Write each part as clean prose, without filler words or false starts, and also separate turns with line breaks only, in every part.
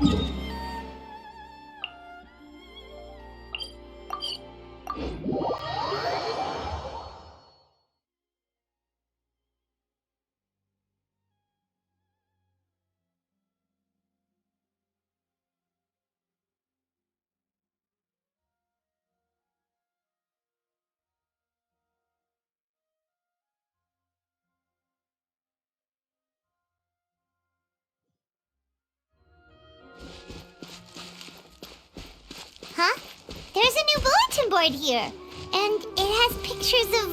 Huh? There's a new bulletin board here, and it has pictures of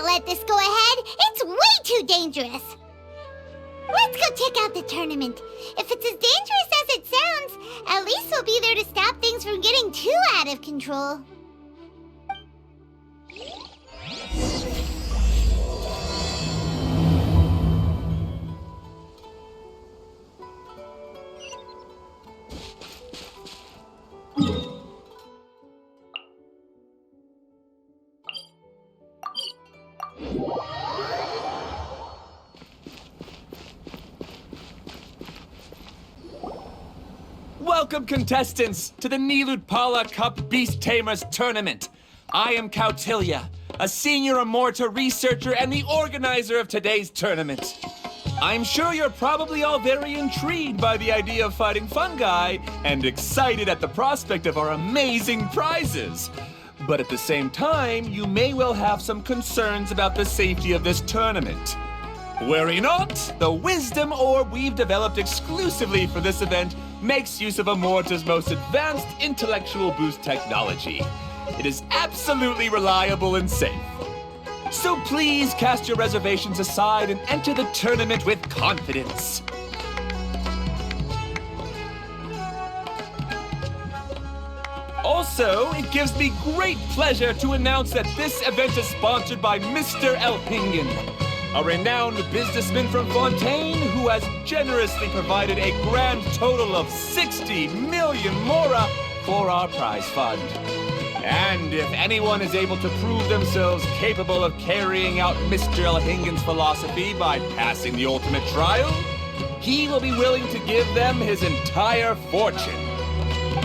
let this go ahead. It's way too dangerous. Let's go check out the tournament. If it's as dangerous as it sounds, at least we'll be there to stop things from getting too out of control.
Welcome, contestants, to the Nilud Cup Beast-Tamers tournament. I am Cautilia, a senior Immorta researcher and the organizer of today's tournament. I'm sure you're probably all very intrigued by the idea of fighting fungi and excited at the prospect of our amazing prizes. But at the same time, you may well have some concerns about the safety of this tournament. Worry not, the wisdom orb we've developed exclusively for this event makes use of Immorta's most advanced intellectual boost technology. It is absolutely reliable and safe. So please cast your reservations aside and enter the tournament with confidence. Also, it gives me great pleasure to announce that this event is sponsored by Mr. Elhingen, a renowned businessman from Fontaine who has generously provided a grand total of 60 million mora for our prize fund. And if anyone is able to prove themselves capable of carrying out Mr. Elhingen's philosophy by passing the ultimate trial, he will be willing to give them his entire fortune.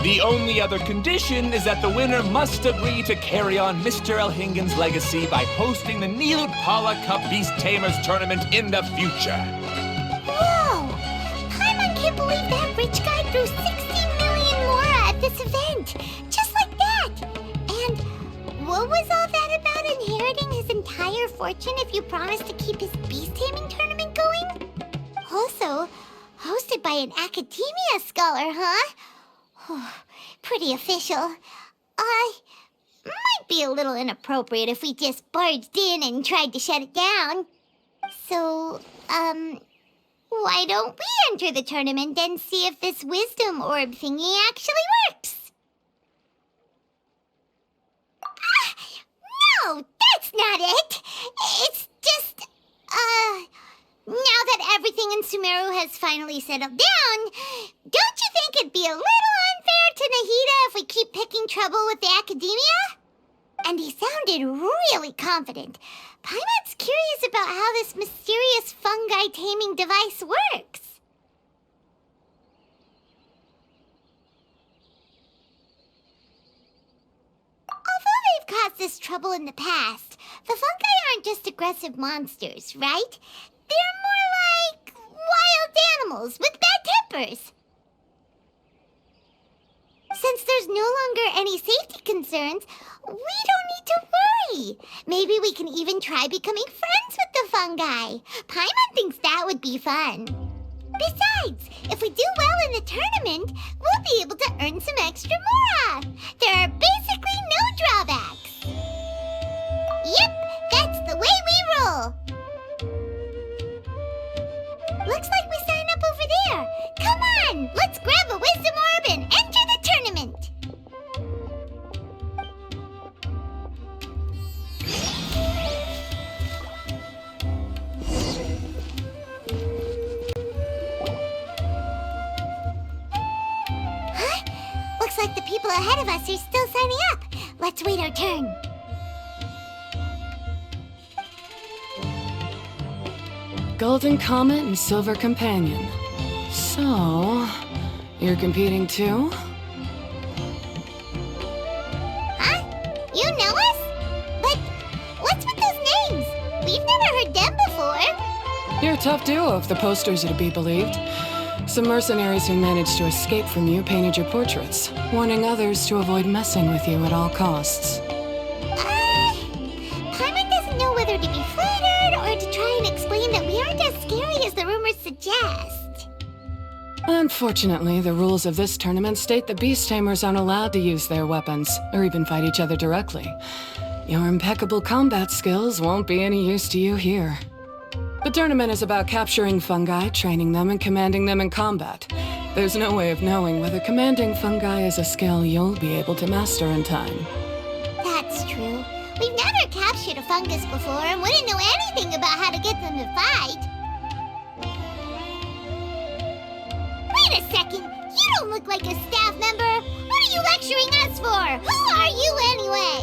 The only other condition is that the winner must agree to carry on Mr. Elhingen's legacy by hosting the Nilud Cup Beast-Tamers tournament in the future.
Whoa! Paimon can't believe that rich guy threw 60 million mora at this event! Just like that! And what was all that about inheriting his entire fortune if you promised to keep his beast-taming tournament going? Also, hosted by an academia scholar, huh? Pretty official. Might be a little inappropriate if we just barged in and tried to shut it down. So, why don't we enter the tournament and see if this wisdom orb thingy actually works? No, that's not it! It's just, now that everything in Sumeru has finally settled down, don't you think it'd be a little unfair to Nahida if we keep picking trouble with the academia? And he sounded really confident. Paimon's curious about how this mysterious fungi taming device works. Although they've caused us trouble in the past, the fungi aren't just aggressive monsters, right? They're more like wild animals with bad tempers. Since there's no longer any safety concerns, we don't need to worry. Maybe we can even try becoming friends with the fungi. Paimon thinks that would be fun. Besides, if we do well in the tournament, we'll be able to earn some extra mora. There are basically no drawbacks. Yep, that's the way we roll. Looks like we sign up over there. Come on, let's grab a wisdom people ahead of us are still signing up. Let's wait our turn.
Golden Comet and Silver Companion. So, you're competing too?
Huh? You know us? But what's with those names? We've never heard them before.
You're a tough duo if the posters are to be believed. Some mercenaries who managed to escape from you painted your portraits, warning others to avoid messing with you at all costs.
Paimon doesn't know whether to be flattered or to try and explain that we aren't as scary as the rumors suggest.
Unfortunately, the rules of this tournament state that Beast-Tamers aren't allowed to use their weapons, or even fight each other directly. Your impeccable combat skills won't be any use to you here. The tournament is about capturing fungi, training them, and commanding them in combat. There's no way of knowing whether commanding fungi is a skill you'll be able to master in time.
That's true. We've never captured a fungus before and wouldn't know anything about how to get them to fight. Wait a second! You don't look like a staff member! What are you lecturing us for? Who are you anyway?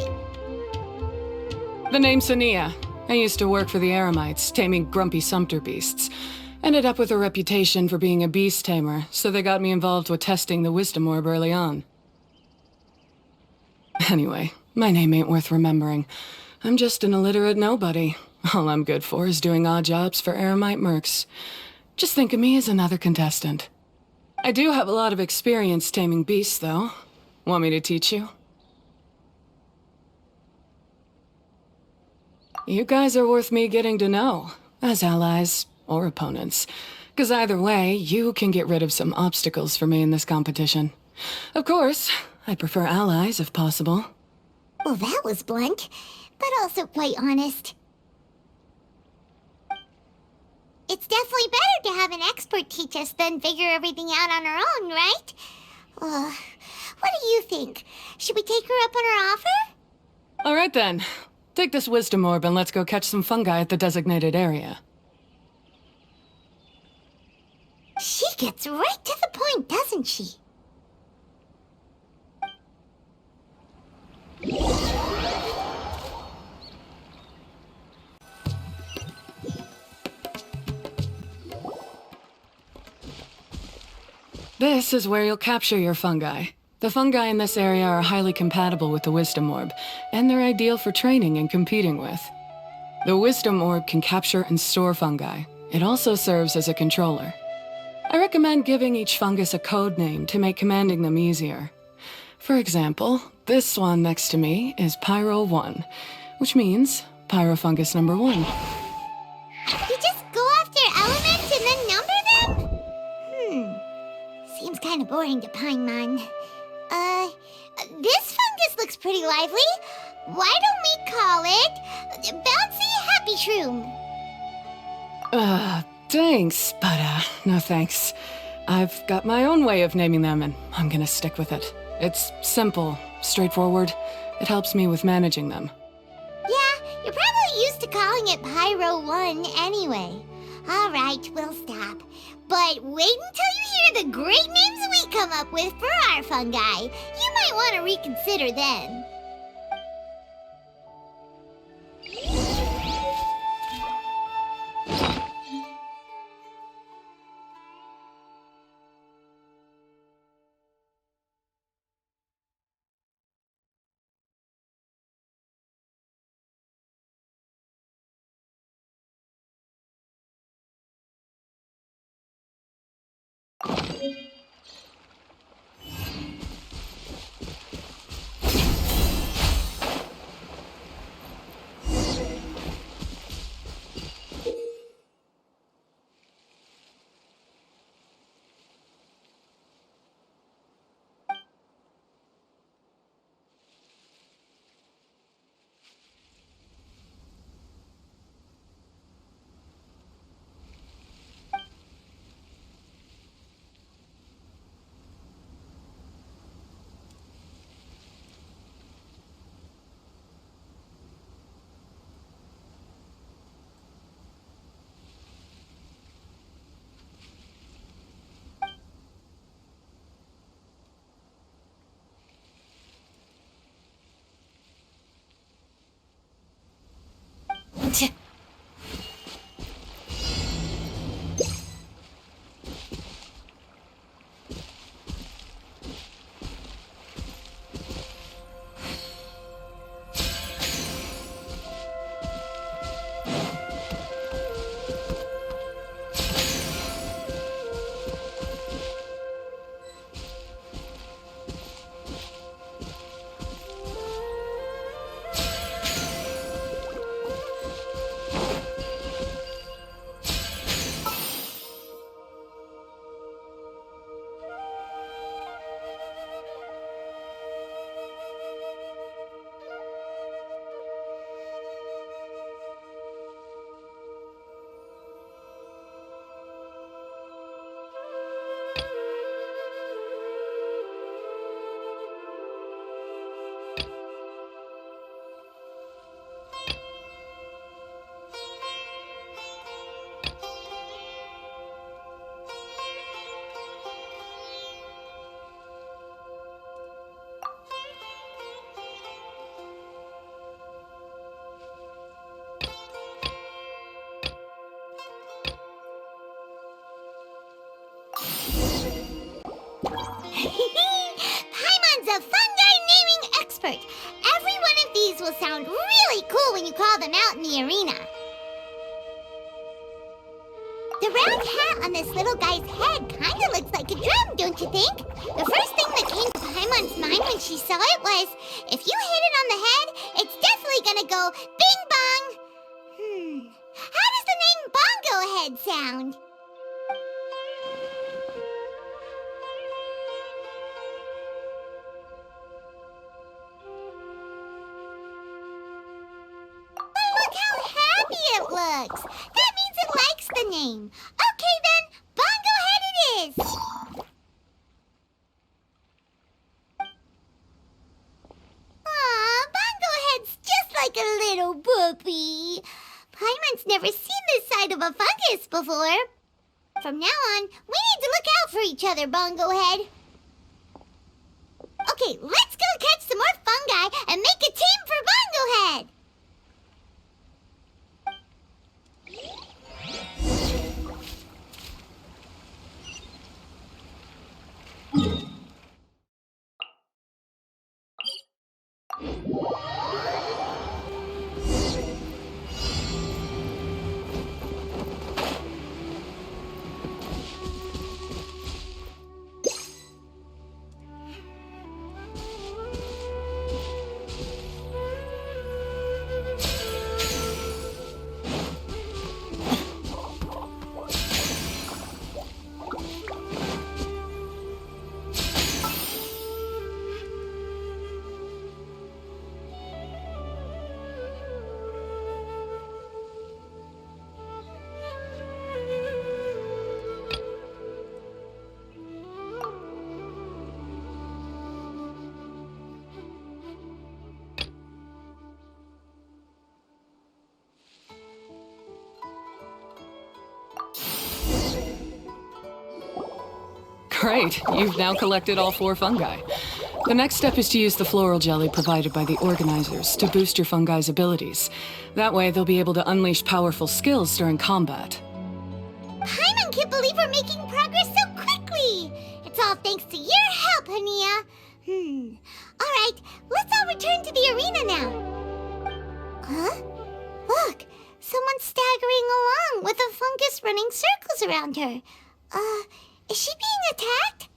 The name's Ania. I used to work for the Eremites, taming grumpy sumpter beasts. Ended up with a reputation for being a beast-tamer, so they got me involved with testing the wisdom orb early on. Anyway, my name ain't worth remembering. I'm just an illiterate nobody. All I'm good for is doing odd jobs for Eremite mercs. Just think of me as another contestant. I do have a lot of experience taming beasts, though. Want me to teach you? You guys are worth me getting to know, as allies or opponents. 'Cause either way, you can get rid of some obstacles for me in this competition. Of course, I prefer allies if possible.
Well, that was blunt, but also quite honest. It's definitely better to have an expert teach us than figure everything out on our own, right? What do you think? Should we take her up on her offer?
All right then. Take this wisdom orb and let's go catch some fungi at the designated area.
She gets right to the point, doesn't she?
This is where you'll capture your fungi. The fungi in this area are highly compatible with the wisdom orb, and they're ideal for training and competing with. The wisdom orb can capture and store fungi. It also serves as a controller. I recommend giving each fungus a code name to make commanding them easier. For example, this one next to me is Pyro 1, which means Pyrofungus number 1.
You just go after elements and then number them? Seems kind of boring to Paimon. This fungus looks pretty lively. Why don't we call it Bouncy Happy Shroom?
Thanks, but no thanks. I've got my own way of naming them, and I'm gonna stick with it. It's simple, straightforward. It helps me with managing them.
Yeah, you're probably used to calling it Pyro 1 anyway. All right, we'll stop. But wait until you hear the great names we come up with for our fungi. You might want to reconsider then. Paimon's a fungi naming expert. Every one of these will sound really cool when you call them out in the arena. The round hat on this little guy's head kind of looks like a drum, don't you think? The first thing that came to Paimon's mind when she saw it was, if you hit it on the head, it's definitely gonna go bing bong. How does the name Bongo Head sound? Look how happy it looks. That means it likes the name. Okay then, Bongo Head it is. Aw, Bongo Head's just like a little puppy. Paimon's never seen this side of a fungus before. From now on, we need to look out for each other, Bongo Head. Okay, let's go catch some more fungi and make a team for Bongo Head.
Great, you've now collected all 4 fungi. The next step is to use the floral jelly provided by the organizers to boost your fungi's abilities. That way, they'll be able to unleash powerful skills during combat.
Paimon can't believe we're making progress so quickly. It's all thanks to your help, Hania. All right, let's all return to the arena now. Huh? Look, someone's staggering along with a fungus running circles around her. Is she being attacked?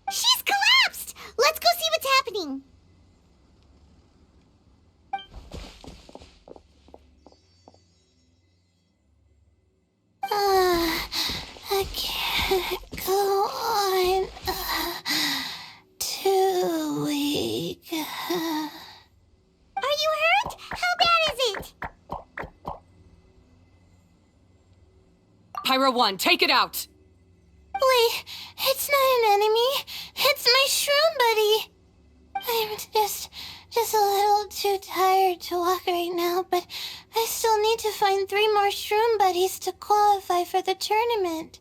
She's collapsed! Let's go see what's happening. I can't go on. Too weak. Are you hurt? How bad is it?
Pyro 1, take it out!
Wait, it's not an enemy. It's my shroom buddy. I'm just a little too tired to walk right now, but I still need to find 3 more shroom buddies to qualify for the tournament.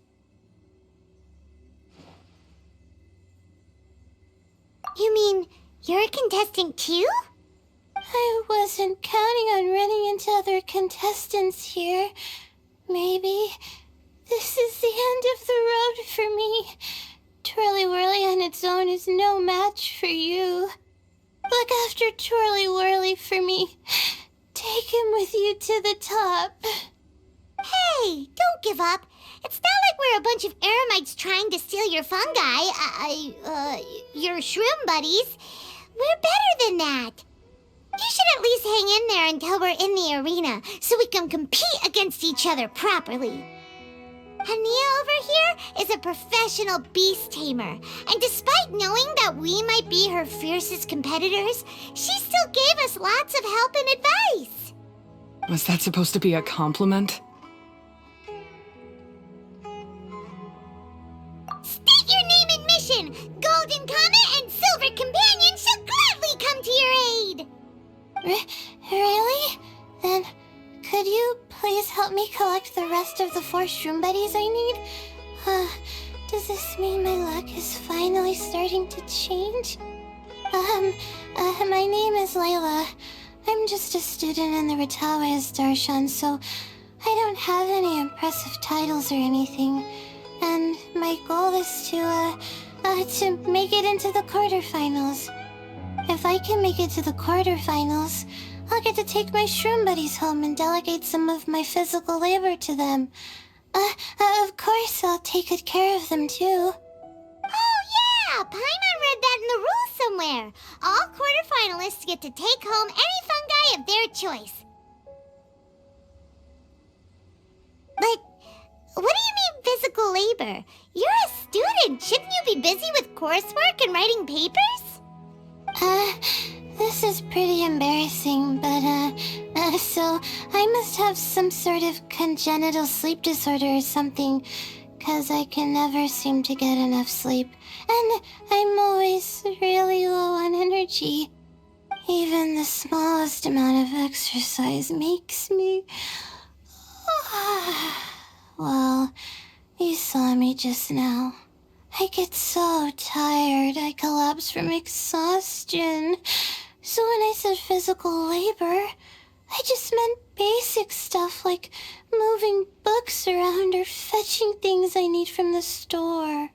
You mean you're a contestant too?
I wasn't counting on running into other contestants here. Maybe this is the end of the road for me. Twirly Whirly on its own is no match for you. Look after Twirly Whirly for me. Take him with you to the top.
Hey, don't give up. It's not like we're a bunch of eremites trying to steal your fungi. Your shroom buddies. We're better than that. You should at least hang in there until we're in the arena, so we can compete against each other properly. Hania over here is a professional Beast-Tamer, and despite knowing that we might be her fiercest competitors, she still gave us lots of help and advice.
Was that supposed to be a compliment?
State your name and mission! Golden Comet and Silver Companion shall gladly come to your aid!
Really? Then, could you please help me collect the rest of the 4 shroom buddies I need? Does this mean my luck is finally starting to change? My name is Layla. I'm just a student in the Ratawa's Darshan, so I don't have any impressive titles or anything. And my goal is to make it into the quarterfinals. If I can make it to the quarterfinals, I'll get to take my shroom buddies home and delegate some of my physical labor to them. Of course, I'll take good care of them too.
Oh yeah! Paimon read that in the rules somewhere. All quarterfinalists get to take home any fungi of their choice. But what do you mean physical labor? You're a student. Shouldn't you be busy with coursework and writing papers?
This is pretty embarrassing, but, so I must have some sort of congenital sleep disorder or something, 'cause I can never seem to get enough sleep, and I'm always really low on energy. Even the smallest amount of exercise makes me... Well, you saw me just now. I get so tired, I collapse from exhaustion. So when I said physical labor, I just meant basic stuff like moving books around or fetching things I need from the store.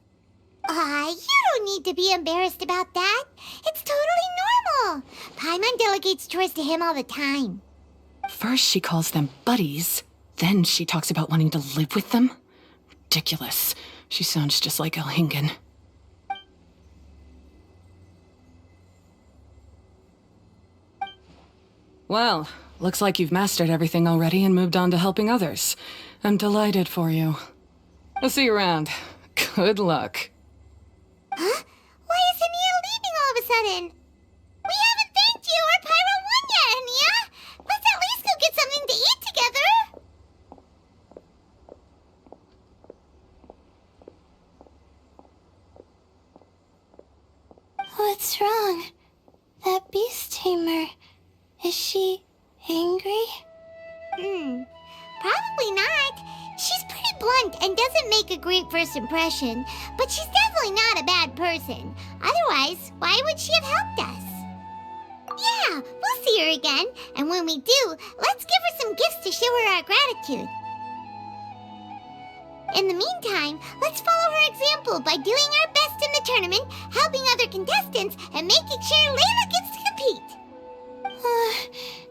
You don't need to be embarrassed about that. It's totally normal. Paimon delegates chores to him all the time.
First she calls them buddies, then she talks about wanting to live with them? Ridiculous. She sounds just like Elhingen. Well, looks like you've mastered everything already and moved on to helping others. I'm delighted for you. I'll see you around. Good luck.
Huh? Why is Hania leaving all of a sudden? We haven't thanked you or Pyro won yet, Hania! Let's at least go get something to eat together!
What's wrong? That Beast-Tamer, is she angry?
Probably not. She's pretty blunt and doesn't make a great first impression, but she's definitely not a bad person. Otherwise, why would she have helped us? Yeah, we'll see her again, and when we do, let's give her some gifts to show her our gratitude. In the meantime, let's follow her example by doing our best in the tournament, helping other contestants, and making sure Layla gets to compete.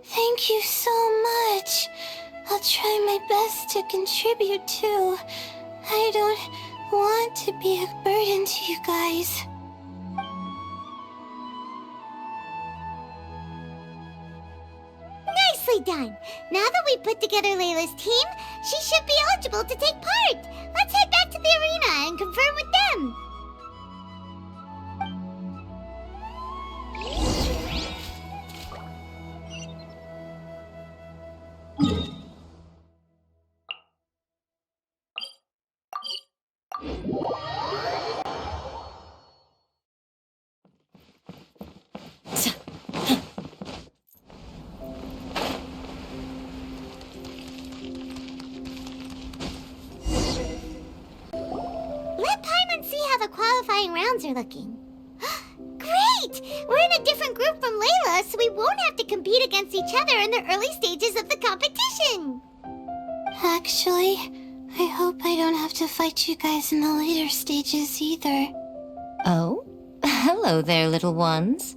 Thank you so much. I'll try my best to contribute too. I don't want to be a burden to you guys.
Nicely done. Now that we put together Layla's team, she should be eligible to take part. Let's head back to the arena and confirm with them. Let Paimon see how the qualifying rounds are looking. Great! in a different group from Layla, so we won't have to compete against each other in the early stages of the competition.
Actually, I hope I don't have to fight you guys in the later stages either.
Oh? Hello there, little ones.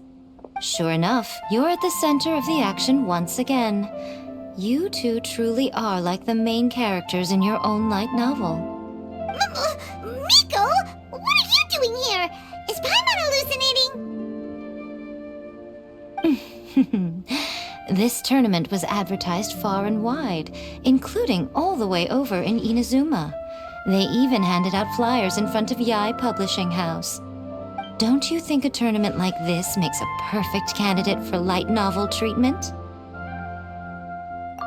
Sure enough, you're at the center of the action once again. You two truly are like the main characters in your own light novel.
Miko, what are you doing here? Is Paimon hallucinating?
This tournament was advertised far and wide, including all the way over in Inazuma. They even handed out flyers in front of Yai Publishing House. Don't you think a tournament like this makes a perfect candidate for light novel treatment?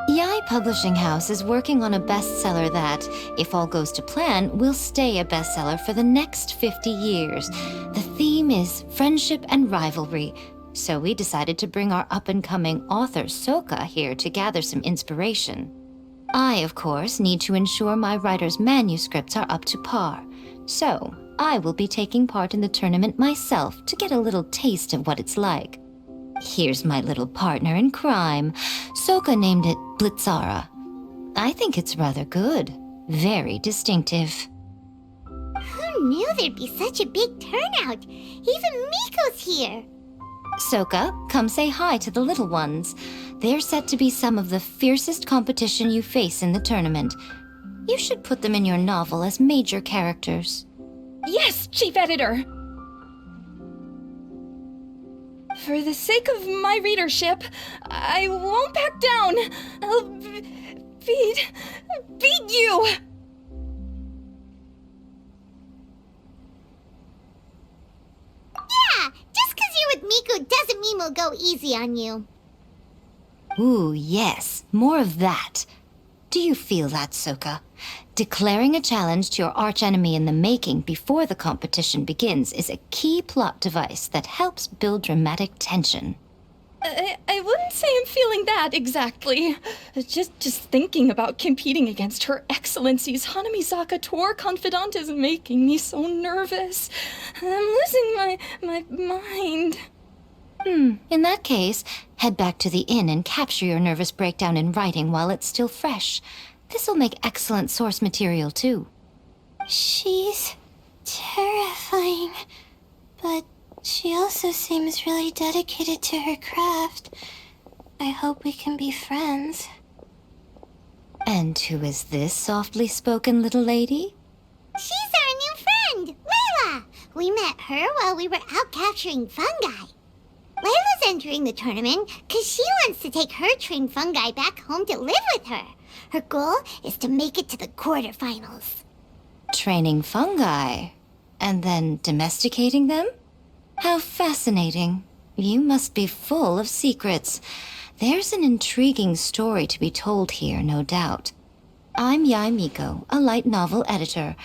Yai Publishing House is working on a bestseller that, if all goes to plan, will stay a bestseller for the next 50 years. The theme is friendship and rivalry, so we decided to bring our up-and-coming author Soka here to gather some inspiration. I, of course, need to ensure my writer's manuscripts are up to par, so I will be taking part in the tournament myself to get a little taste of what it's like. Here's my little partner in crime. Soka named it Blitzara. I think it's rather good. Very distinctive.
Who knew there'd be such a big turnout? Even Miko's here.
Soka, come say hi to the little ones. They're set to be some of the fiercest competition you face in the tournament. You should put them in your novel as major characters.
Yes, Chief Editor! For the sake of my readership, I won't back down. I'll beat you!
Yeah, just 'cause you're with Miko doesn't mean we'll go easy on you.
Ooh, yes, more of that. Do you feel that, Soka? Declaring a challenge to your archenemy in the making before the competition begins is a key plot device that helps build dramatic tension.
I wouldn't say I'm feeling that exactly. Just thinking about competing against Her Excellency's Hanamizaka tour confidant is making me so nervous. I'm losing my mind.
In that case, head back to the inn and capture your nervous breakdown in writing while it's still fresh. This'll make excellent source material, too.
She's terrifying, but she also seems really dedicated to her craft. I hope we can be friends.
And who is this softly spoken little lady?
She's our new friend, Layla. We met her while we were out capturing fungi. Layla's entering the tournament because she wants to take her trained fungi back home to live with her. Her goal is to make it to the quarterfinals.
Training fungi, and then domesticating them? How fascinating. You must be full of secrets. There's an intriguing story to be told here, no doubt. I'm Yai Miko, a light novel editor.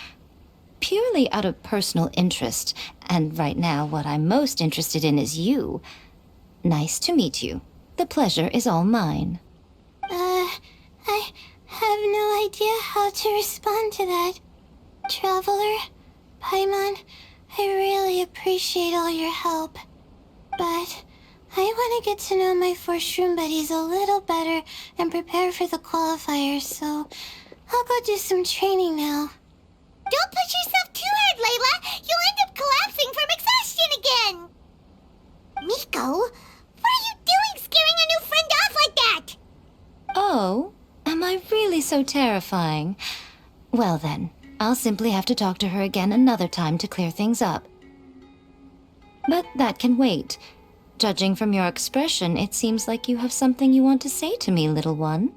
Purely out of personal interest, and right now what I'm most interested in is you. Nice to meet you. The pleasure is all mine.
I have no idea how to respond to that. Traveler, Paimon, I really appreciate all your help. But I want to get to know my 4 shroom buddies a little better and prepare for the qualifiers, so I'll go do some training now.
Don't push yourself too hard, Layla. You'll end up collapsing from exhaustion again. Miko, what are you doing scaring a new friend off like that?
Oh, am I really so terrifying? Well then, I'll simply have to talk to her again another time to clear things up. But that can wait. Judging from your expression, it seems like you have something you want to say to me, little one.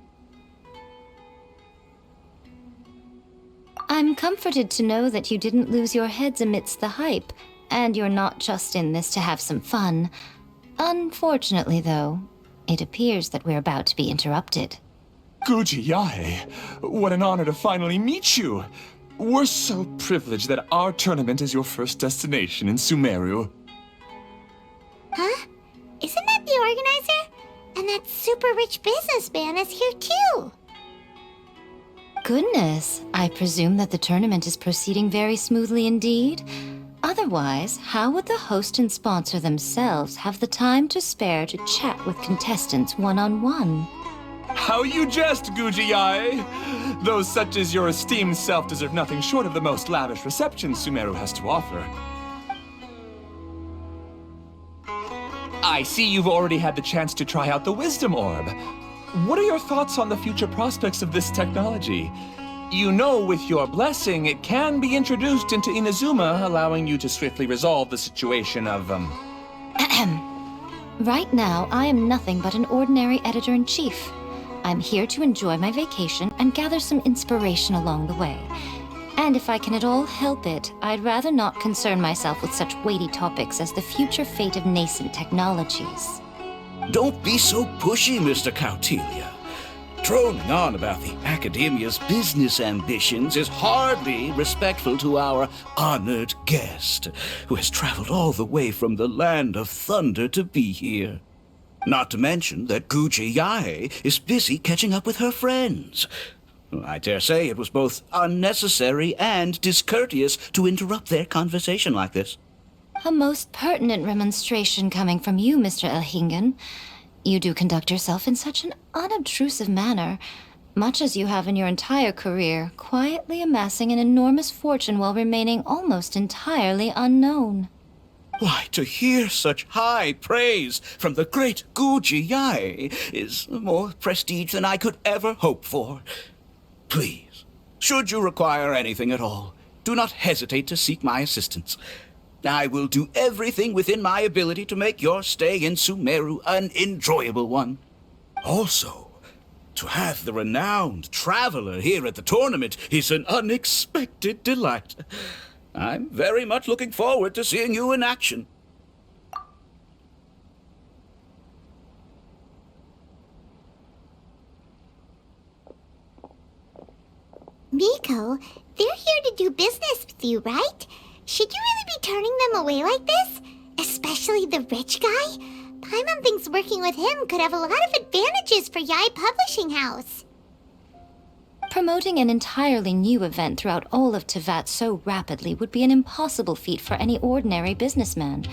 I'm comforted to know that you didn't lose your heads amidst the hype, and you're not just in this to have some fun. Unfortunately, though, it appears that we're about to be interrupted.
Guji Yae, what an honor to finally meet you. We're so privileged that our tournament is your first destination in Sumeru.
Huh? Isn't that the organizer? And that super rich businessman is here too.
Goodness, I presume that the tournament is proceeding very smoothly indeed. Otherwise, how would the host and sponsor themselves have the time to spare to chat with contestants one-on-one?
How you jest, Guji-ai! Those such as your esteemed self deserve nothing short of the most lavish reception Sumeru has to offer. I see you've already had the chance to try out the Wisdom Orb. What are your thoughts on the future prospects of this technology? You know, with your blessing, it can be introduced into Inazuma, allowing you to swiftly resolve the situation of,
Right now, I am nothing but an ordinary editor-in-chief. I'm here to enjoy my vacation and gather some inspiration along the way. And if I can at all help it, I'd rather not concern myself with such weighty topics as the future fate of nascent technologies.
Don't be so pushy, Mr. Kautelia. Droning on about the Academia's business ambitions is hardly respectful to our honored guest, who has traveled all the way from the land of thunder to be here. Not to mention that Guji-ai is busy catching up with her friends. I dare say it was both unnecessary and discourteous to interrupt their conversation like this.
A most pertinent remonstration coming from you, Mr. Elhingen. You do conduct yourself in such an unobtrusive manner, much as you have in your entire career, quietly amassing an enormous fortune while remaining almost entirely unknown.
Why, to hear such high praise from the great Guji-ai is more prestige than I could ever hope for. Please, should you require anything at all, do not hesitate to seek my assistance. I will do everything within my ability to make your stay in Sumeru an enjoyable one. Also, to have the renowned traveler here at the tournament is an unexpected delight. I'm very much looking forward to seeing you in action.
Miko, they're here to do business with you, right? Should you really be turning them away like this? Especially the rich guy? Paimon thinks working with him could have a lot of advantages for Yae Publishing House.
Promoting an entirely new event throughout all of Teyvat so rapidly would be an impossible feat for any ordinary businessman.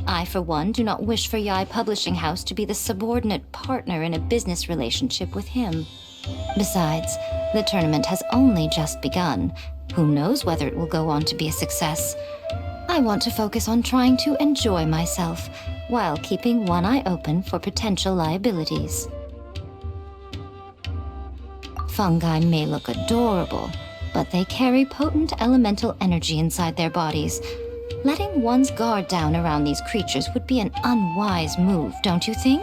I, for one, do not wish for Yae Publishing House to be the subordinate partner in a business relationship with him. Besides, the tournament has only just begun. Who knows whether it will go on to be a success? I want to focus on trying to enjoy myself, while keeping one eye open for potential liabilities. Fungi may look adorable, but they carry potent elemental energy inside their bodies. Letting one's guard down around these creatures would be an unwise move, don't you think?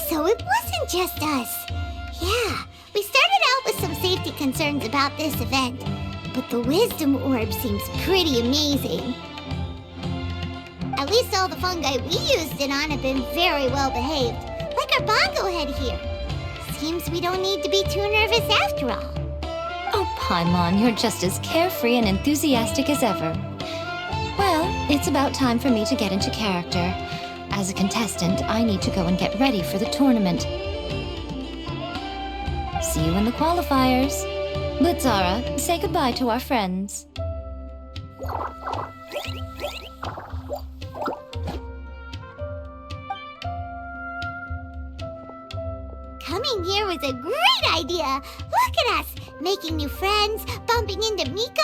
So it wasn't just us. Yeah, we started out with some safety concerns about this event, but the Wisdom Orb seems pretty amazing. At least all the fungi we used it on have been very well behaved, like our bongo head here. Seems we don't need to be too nervous after all.
Oh, Paimon, you're just as carefree and enthusiastic as ever. Well, it's about time for me to get into character. As a contestant, I need to go and get ready for the tournament. See you in the qualifiers. Blitzara, say goodbye to our friends.
Coming here was a great idea. Look at us, making new friends, bumping into Miko.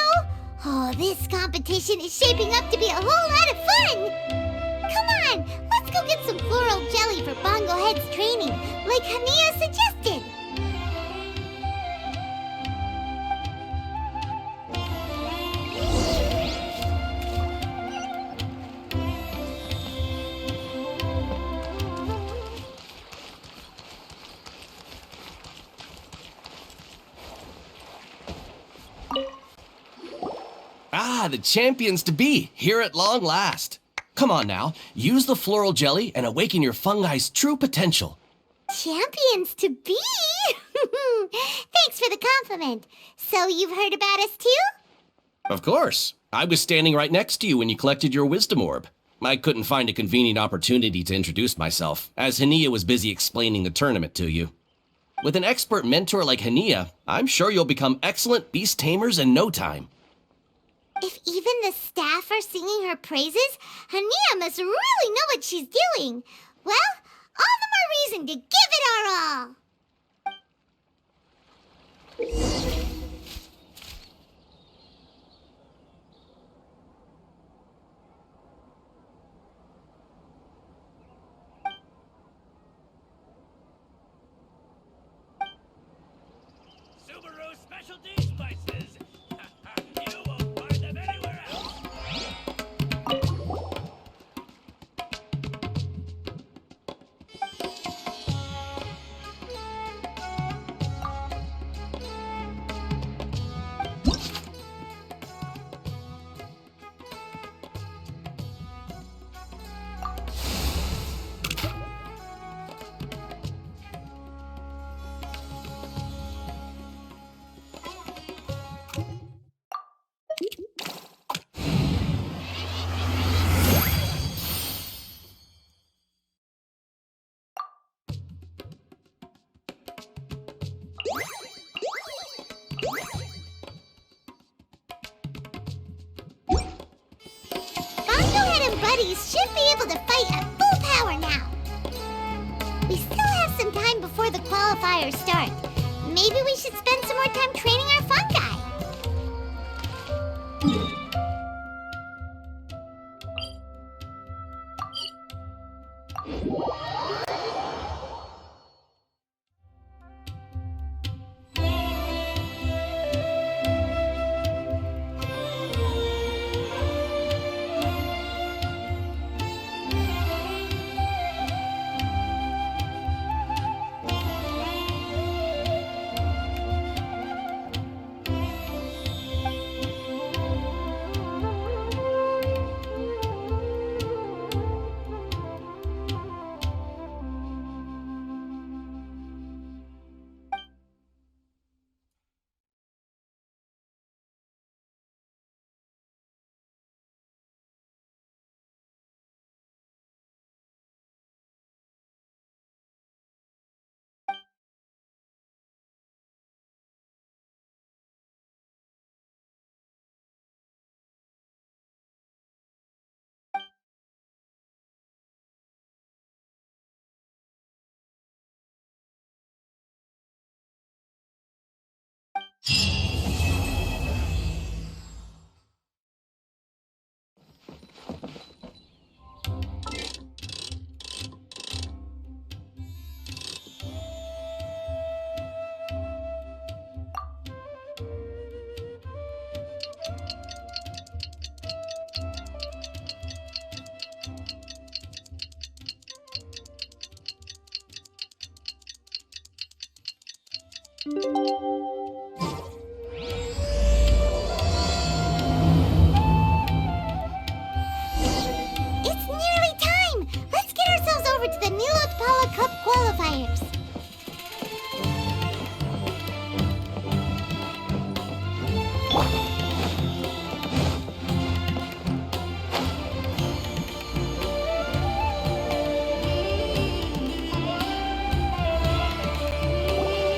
Oh, this competition is shaping up to be a whole lot of fun. Come on, let's go get some floral jelly for Bongo Head's training, like Hania suggested.
Ah, the champions to be, here at long last. Come on now, use the floral jelly and awaken your fungi's true potential.
Champions to be? Thanks for the compliment. So you've heard about us too?
Of course. I was standing right next to you when you collected your wisdom orb. I couldn't find a convenient opportunity to introduce myself, as Hania was busy explaining the tournament to you. With an expert mentor like Hania, I'm sure you'll become excellent beast tamers in no time.
If even the staff are singing her praises, Hania must really know what she's doing. Well, all the more reason to give it our all.
Subaru specialty spices. You won't find them anywhere else.
Bongohead and buddies should be able to fight at full power now. We still have some time before the qualifiers start. Maybe we should spend some more time training our fungi. It's nearly time! Let's get ourselves over to the Nilotpala Cup qualifiers.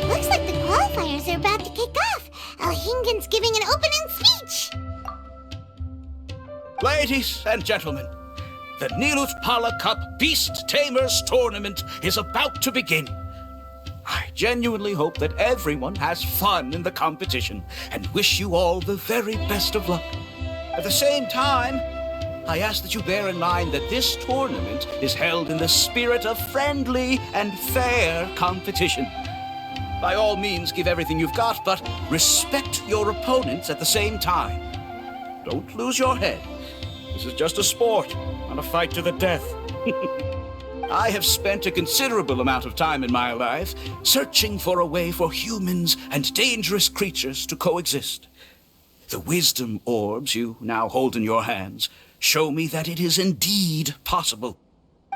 Looks like the qualifiers are about to kick off. Alhingen's giving an opening speech.
Ladies and gentlemen, the Nilotpala Cup Beast-Tamers tournament is about to begin. I genuinely hope that everyone has fun in the competition and wish you all the very best of luck. At the same time, I ask that you bear in mind that this tournament is held in the spirit of friendly and fair competition. By all means, give everything you've got, but respect your opponents at the same time. Don't lose your head. This is just a sport, not a fight to the death. I have spent a considerable amount of time in my life searching for a way for humans and dangerous creatures to coexist. The wisdom orbs you now hold in your hands show me that it is indeed possible.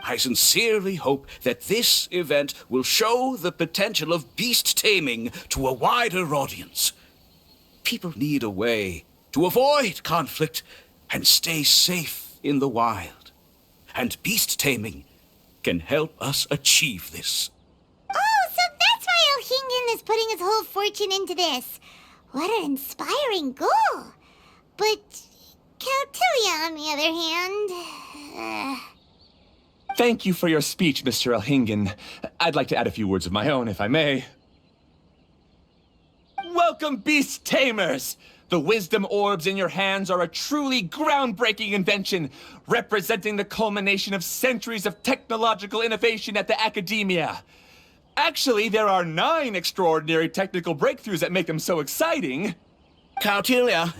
I sincerely hope that this event will show the potential of beast taming to a wider audience. People need a way to avoid conflict and stay safe in the wild. And beast taming can help us achieve this.
Oh, so that's why Alhingen is putting his whole fortune into this. What an inspiring goal. But Cautelia, on the other hand...
Thank you for your speech, Mr. Elhingen. I'd like to add a few words of my own, if I may. Welcome, Beast-Tamers! The wisdom orbs in your hands are a truly groundbreaking invention, representing the culmination of centuries of technological innovation at the academia. Actually, there are 9 extraordinary technical breakthroughs that make them so exciting.
Cautelia,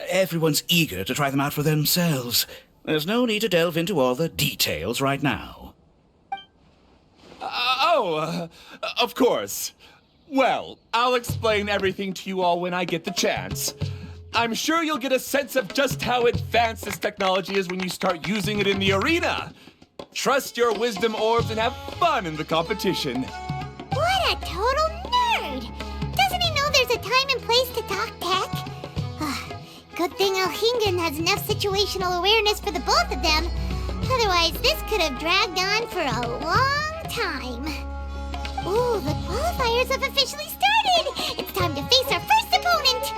everyone's eager to try them out for themselves. There's no need to delve into all the details right now.
Of course. Well, I'll explain everything to you all when I get the chance. I'm sure you'll get a sense of just how advanced this technology is when you start using it in the arena. Trust your wisdom orbs and have fun in the competition.
What a total nerd! Doesn't he know there's a time and place to talk tech? Good thing Elhingen has enough situational awareness for the both of them. Otherwise, this could have dragged on for a long time. Ooh, the qualifiers have officially started! It's time to face our first opponent!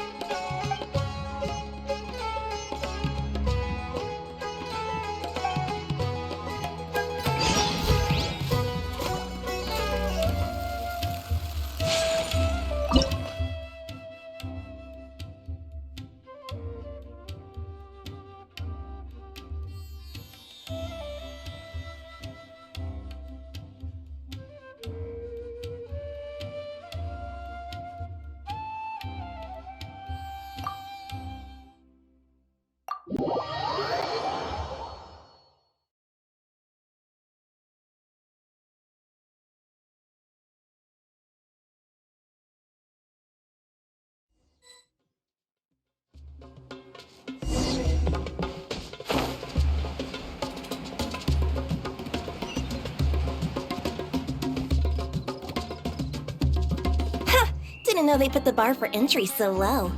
Didn't know they put the bar for entry so low.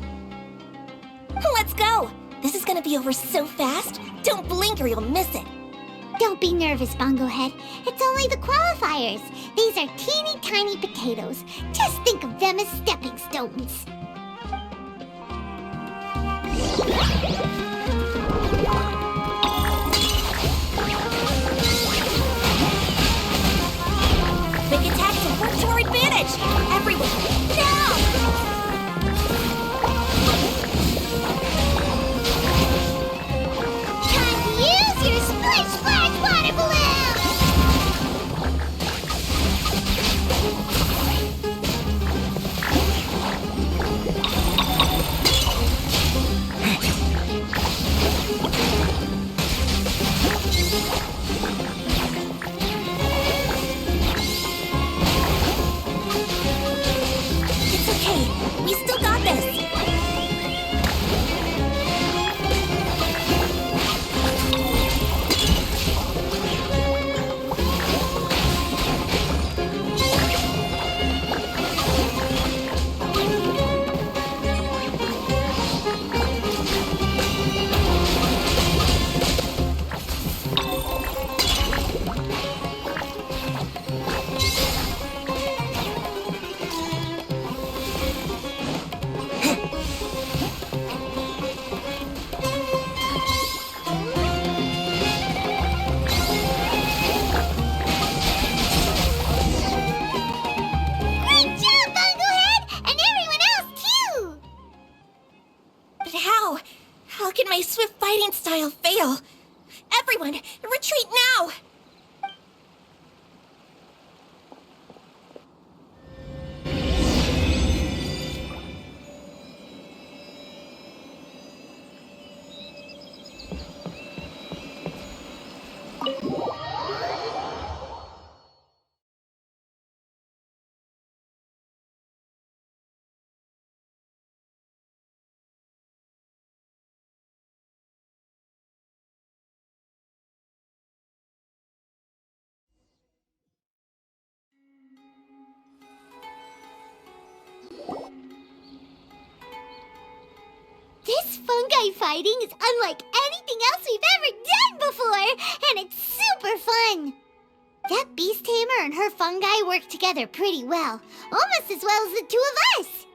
Let's go! This is gonna be over so fast. Don't blink or you'll miss it.
Don't be nervous, Bongo Head. It's only the qualifiers. These are teeny tiny potatoes. Just think of them as stepping stones.
Big attacks will work to our advantage! Everyone, now!
Time to use your splish splash water balloon!
It's okay. We still got this.
Great job, Bongo Head! And everyone else, too!
But how? How can my swift fighting style fail? Everyone, retreat now!
This fungi fighting is unlike anything else we've ever done before, and it's super fun! That Beast-Tamer and her fungi work together pretty well, almost as well as the two of us!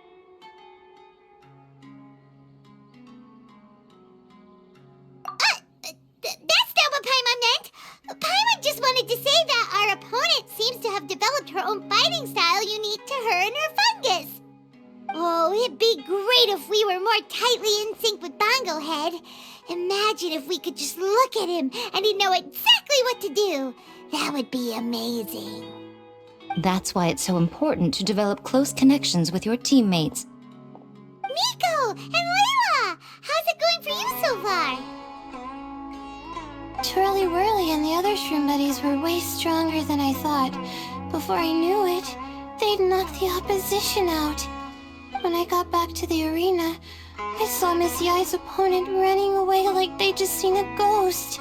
That's not what Paimon meant! Paimon just wanted to say that our opponent seems to have developed her own fighting style unique to her and her fungus. Oh, it'd be great if we were more tightly in sync with Bongo Head. Imagine if we could just look at him and he'd know exactly what to do. That would be amazing.
That's why it's so important to develop close connections with your teammates.
Miko and Layla! How's it going for you so far?
Twirly Whirly and the other Shroom Buddies were way stronger than I thought. Before I knew it, they'd knocked the opposition out. When I got back to the arena, I saw Miss Yai's opponent running away like they'd just seen a ghost.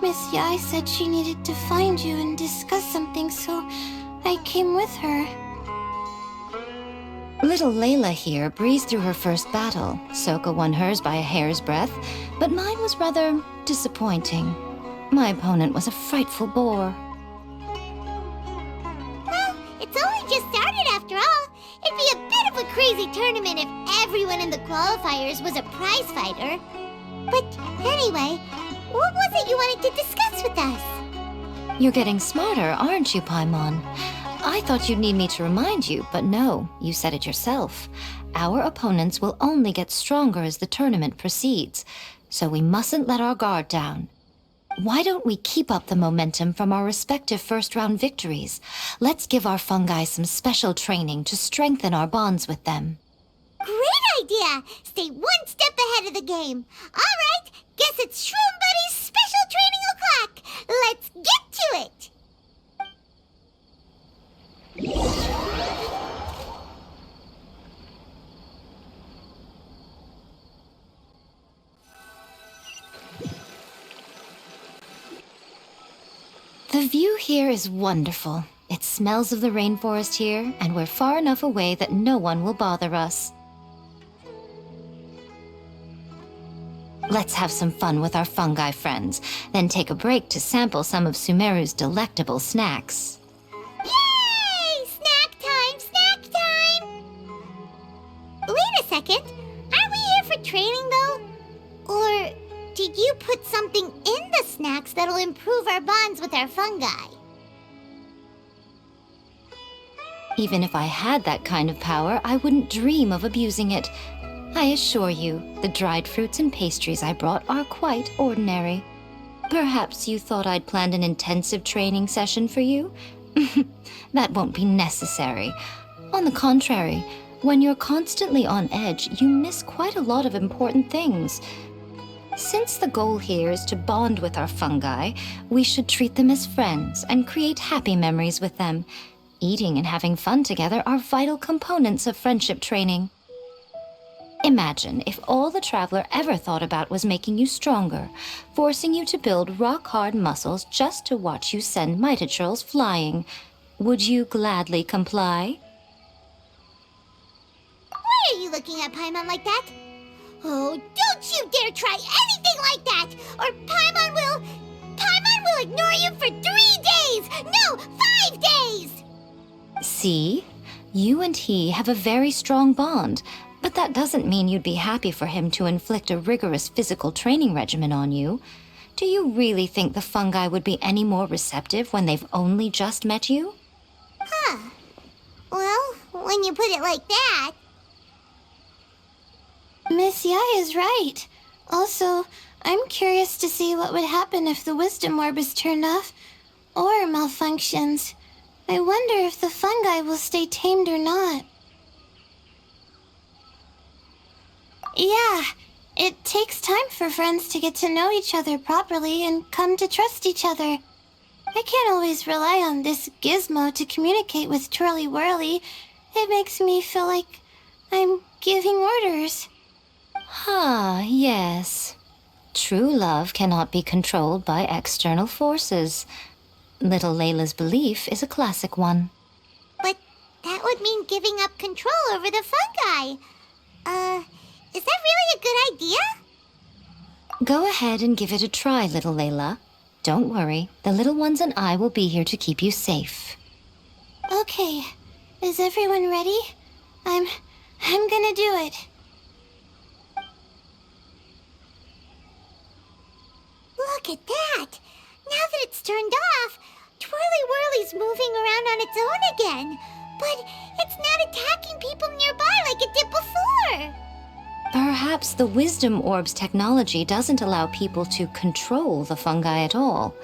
Miss Yai said she needed to find you and discuss something, so I came with her.
Little Layla here breezed through her first battle. Soka won hers by a hair's breadth, but mine was rather disappointing. My opponent was a frightful bore.
Well, it's only just started after all. It'd be a bit of a crazy tournament if everyone in the qualifiers was a prize fighter. But anyway, what was it you wanted to discuss with us?
You're getting smarter, aren't you, Paimon? I thought you'd need me to remind you, but no, you said it yourself. Our opponents will only get stronger as the tournament proceeds, so we mustn't let our guard down. Why don't we keep up the momentum from our respective first-round victories? Let's give our fungi some special training to strengthen our bonds with them.
Great idea! Stay one step ahead of the game. All right, guess it's Shroom Buddy's special training o'clock. Let's get to it!
The view here is wonderful. It smells of the rainforest here, and we're far enough away that no one will bother us. Let's have some fun with our fungi friends, then take a break to sample some of Sumeru's delectable snacks.
Yay! Snack time! Snack time! Wait a second. Aren't we here for training, though? Or did you put something in the snacks that'll improve our bonds with our fungi?
Even if I had that kind of power, I wouldn't dream of abusing it. I assure you, the dried fruits and pastries I brought are quite ordinary. Perhaps you thought I'd planned an intensive training session for you? That won't be necessary. On the contrary, when you're constantly on edge, you miss quite a lot of important things. Since the goal here is to bond with our fungi, we should treat them as friends and create happy memories with them. Eating and having fun together are vital components of friendship training. Imagine if all the Traveler ever thought about was making you stronger, forcing you to build rock-hard muscles just to watch you send Mitatrolls flying. Would you gladly comply?
Why are you looking at Paimon like that? Oh, don't you dare try anything like that, or Paimon will ignore you for 3 days! No, 5 days!
See? You and he have a very strong bond, but that doesn't mean you'd be happy for him to inflict a rigorous physical training regimen on you. Do you really think the fungi would be any more receptive when they've only just met you?
Huh. Well, when you put it like that...
Miss Yai is right. Also, I'm curious to see what would happen if the Wisdom Orb is turned off or malfunctions. I wonder if the fungi will stay tamed or not. Yeah, it takes time for friends to get to know each other properly and come to trust each other. I can't always rely on this gizmo to communicate with Twirly Whirly. It makes me feel like I'm giving orders.
Ah, yes. True love cannot be controlled by external forces. Little Layla's belief is a classic one.
But that would mean giving up control over the fungi. Is that really a good idea?
Go ahead and give it a try, little Layla. Don't worry, the little ones and I will be here to keep you safe.
Okay, is everyone ready? I'm gonna do it.
Look at turned off, Twirly Whirly's moving around on its own again. But it's not attacking people nearby like it did before.
Perhaps the Wisdom Orb's technology doesn't allow people to control the fungi at all.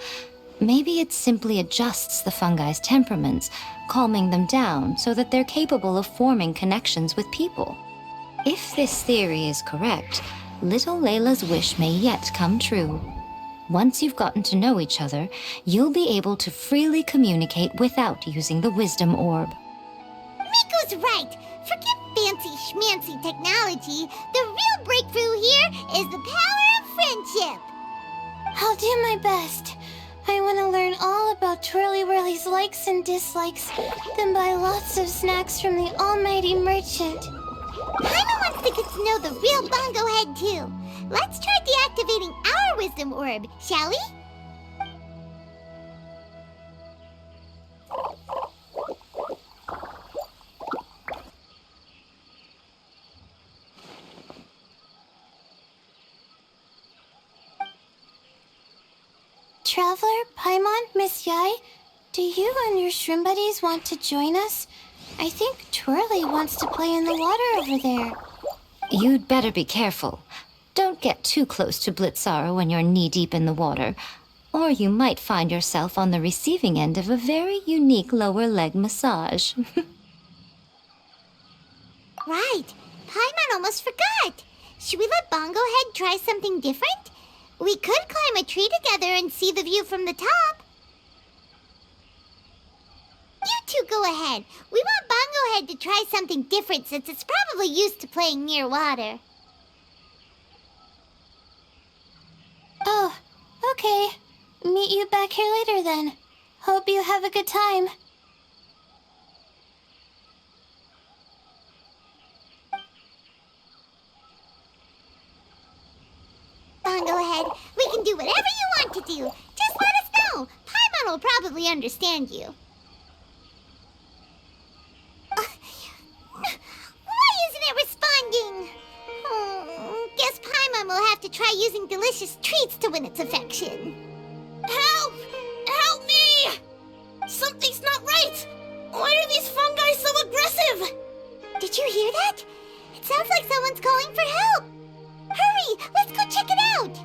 Maybe it simply adjusts the fungi's temperaments, calming them down so that they're capable of forming connections with people. If this theory is correct, little Layla's wish may yet come true. Once you've gotten to know each other, you'll be able to freely communicate without using the Wisdom Orb.
Miko's right. Forget fancy schmancy technology. The real breakthrough here is the power of friendship.
I'll do my best. I want to learn all about Twirly Whirly's likes and dislikes, then buy lots of snacks from the almighty merchant.
Paimon wants to get to know the real Bongo Head too. Let's try deactivating our Wisdom Orb, shall we?
Traveler, Paimon, Miss Yai, do you and your shrimp buddies want to join us? I think Twirly wants to play in the water over there.
You'd better be careful. Don't get too close to Blitzara when you're knee-deep in the water, or you might find yourself on the receiving end of a very unique lower leg massage.
Right. Paimon almost forgot. Should we let Bongo Head try something different? We could climb a tree together and see the view from the top. You two go ahead. We want Bongo Head to try something different since it's probably used to playing near water.
Oh, okay. Meet you back here later then. Hope you have a good time.
Bongo Head, we can do whatever you want to do. Just let us know. Paimon will probably understand you. Why isn't it responding? Guess Paimon will have to try using delicious treats to win its affection.
Help! Help me! Something's not right! Why are these fungi so aggressive?
Did you hear that? It sounds like someone's calling for help. Hurry! Let's go check it out!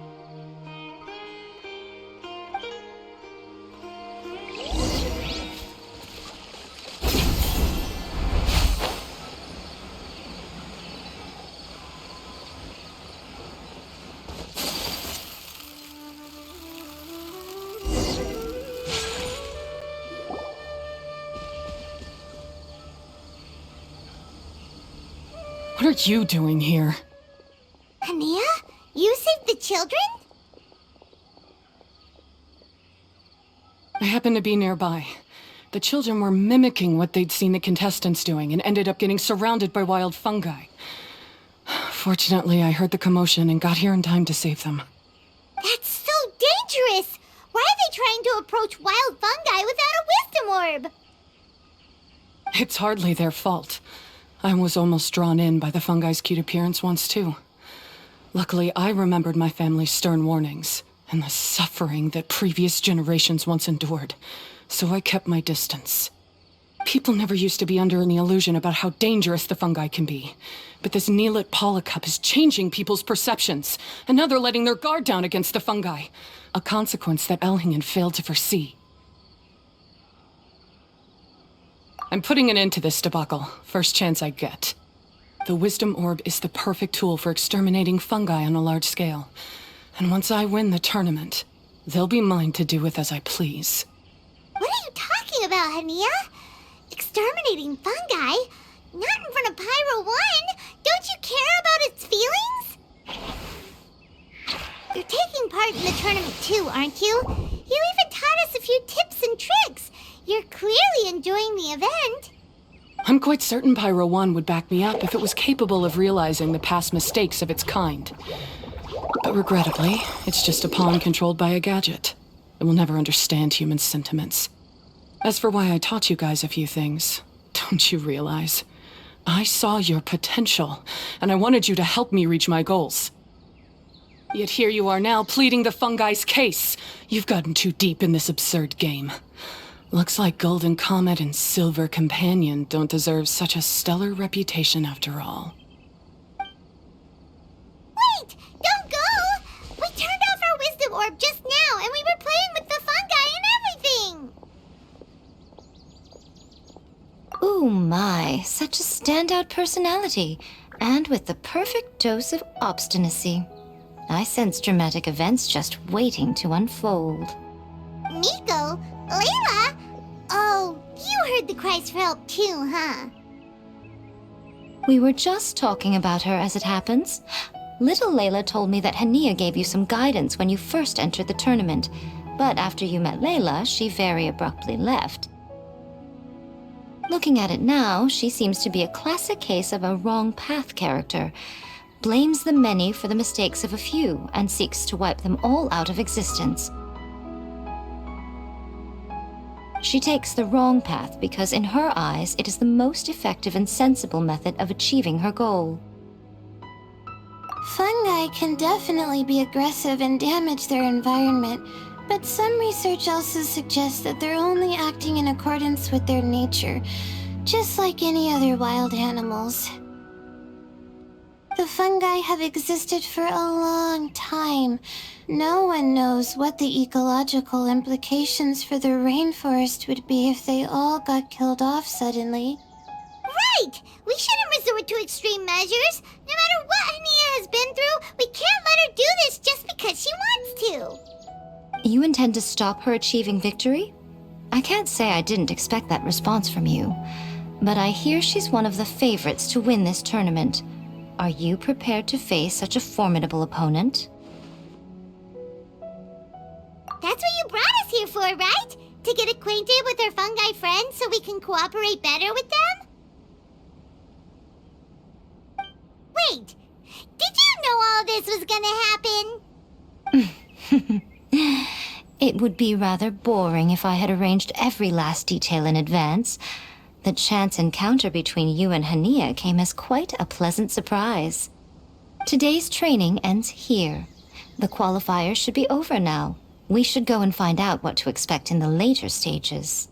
What are you doing here?
Hania? You saved the children?
I happened to be nearby. The children were mimicking what they'd seen the contestants doing and ended up getting surrounded by wild fungi. Fortunately, I heard the commotion and got here in time to save them.
That's so dangerous! Why are they trying to approach wild fungi without a wisdom orb?
It's hardly their fault. I was almost drawn in by the fungi's cute appearance once, too. Luckily, I remembered my family's stern warnings and the suffering that previous generations once endured, so I kept my distance. People never used to be under any illusion about how dangerous the fungi can be, but this Neelit Paula Cup is changing people's perceptions, and now they're letting their guard down against the fungi, a consequence that Elhingen failed to foresee. I'm putting an end to this debacle, first chance I get. The Wisdom Orb is the perfect tool for exterminating fungi on a large scale. And once I win the tournament, they'll be mine to do with as I please.
What are you talking about, Hania? Exterminating fungi? Not in front of Pyro 1! Don't you care about its feelings? You're taking part in the tournament too, aren't you? You even taught us a few tips and tricks. You're clearly enjoying the event.
I'm quite certain Pyro 1 would back me up if it was capable of realizing the past mistakes of its kind. But regrettably, it's just a pawn controlled by a gadget. It will never understand human sentiments. As for why I taught you guys a few things, don't you realize? I saw your potential, and I wanted you to help me reach my goals. Yet here you are now, pleading the fungi's case. You've gotten too deep in this absurd game. Looks like Golden Comet and Silver Companion don't deserve such a stellar reputation after all.
Wait! Don't go! We turned off our wisdom orb just now, and we were playing with the fungi and everything!
Ooh my, such a standout personality, and with the perfect dose of obstinacy. I sense dramatic events just waiting to unfold.
Nico? Layla? Oh, you heard the cries for help too, huh?
We were just talking about her as it happens. Little Layla told me that Hania gave you some guidance when you first entered the tournament, but after you met Layla, she very abruptly left. Looking at it now, she seems to be a classic case of a wrong path character. Blames the many for the mistakes of a few and seeks to wipe them all out of existence. She takes the wrong path because in her eyes it is the most effective and sensible method of achieving her goal.
Fungi can definitely be aggressive and damage their environment, but some research also suggests that they're only acting in accordance with their nature, just like any other wild animals. The fungi have existed for a long time. No one knows what the ecological implications for the rainforest would be if they all got killed off suddenly.
Right! We shouldn't resort to extreme measures. No matter what Hania has been through, we can't let her do this just because she wants to.
You intend to stop her achieving victory? I can't say I didn't expect that response from you, but I hear she's one of the favorites to win this tournament. Are you prepared to face such a formidable opponent?
That's what you brought us here for, right? To get acquainted with our fungi friends so we can cooperate better with them? Wait, did you know all this was gonna happen?
It would be rather boring if I had arranged every last detail in advance. The chance encounter between you and Hania came as quite a pleasant surprise. Today's training ends here. The qualifiers should be over now. We should go and find out what to expect in the later stages.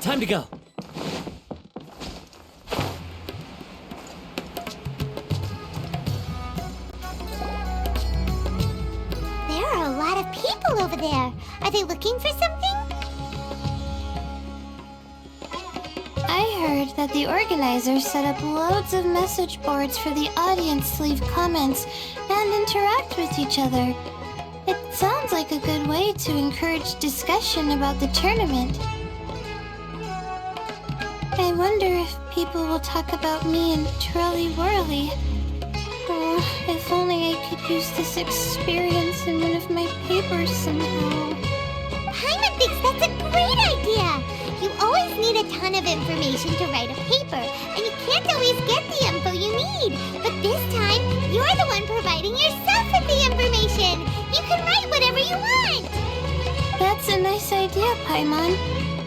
Time to go.
There are a lot of people over there. Are they looking for something?
I heard that the organizers set up loads of message boards for the audience to leave comments and interact with each other. It sounds like a good way to encourage discussion about the tournament. I wonder if people will talk about me and Twirly Whirly. Oh, if only I could use this experience in one of my papers somehow.
Paimon thinks that's a great idea! You always need a ton of information to write a paper, and you can't always get the info you need. But this time, you're the one providing yourself with the information! You can write whatever you want!
That's a nice idea, Paimon.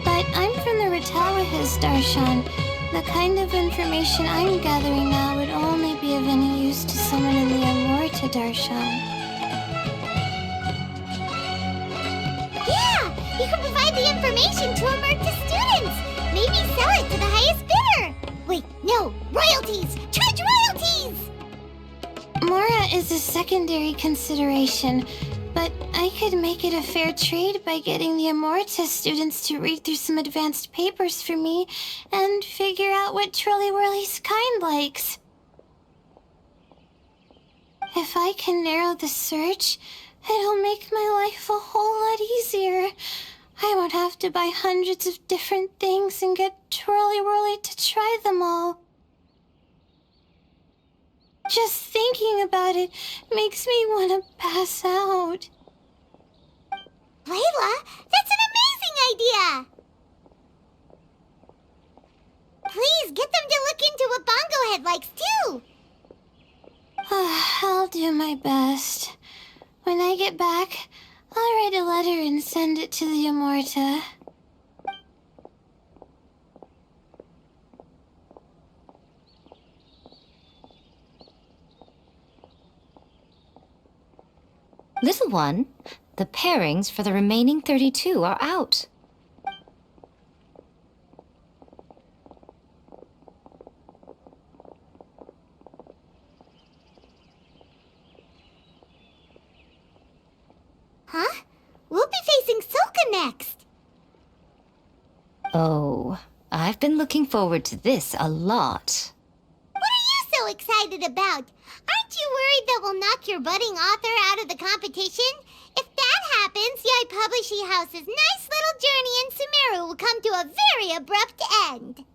But I'm from the Ratawahiz, Darshan. The kind of information I'm gathering now would only be of any use to someone in the Amorta, Darshan.
Yeah! You can provide the information to Amurta students! Maybe sell it to the highest bidder! Wait, no! Royalties! Charge royalties!
Mora is a secondary consideration, but I could make it a fair trade by getting the Amorta students to read through some advanced papers for me and figure out what Twirly Whirly's kind likes. If I can narrow the search, it'll make my life a whole lot easier. I won't have to buy hundreds of different things and get Twirly Whirly to try them all. Just thinking about it makes me want to pass out.
Layla, that's an amazing idea! Please, get them
letter and send it to the Amorta.
Little one, the pairings for the remaining 32 are out.
Huh? We'll be facing Soka next.
Oh, I've been looking forward to this a lot.
What are you so excited about? Aren't you worried that we'll knock your budding author out of the competition? If that happens, Yai Publishing House's nice little journey in Sumeru will come to a very abrupt end.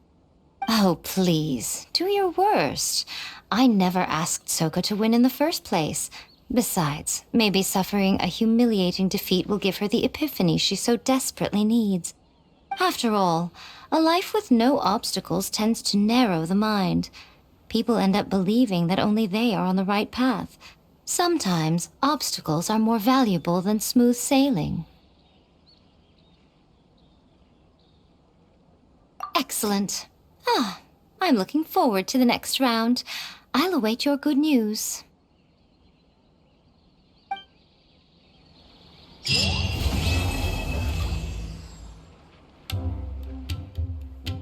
Oh, please, do your worst. I never asked Soka to win in the first place. Besides, maybe suffering a humiliating defeat will give her the epiphany she so desperately needs. After all, a life with no obstacles tends to narrow the mind. People end up believing that only they are on the right path. Sometimes, obstacles are more valuable than smooth sailing. Excellent. I'm looking forward to the next round. I'll await your good news.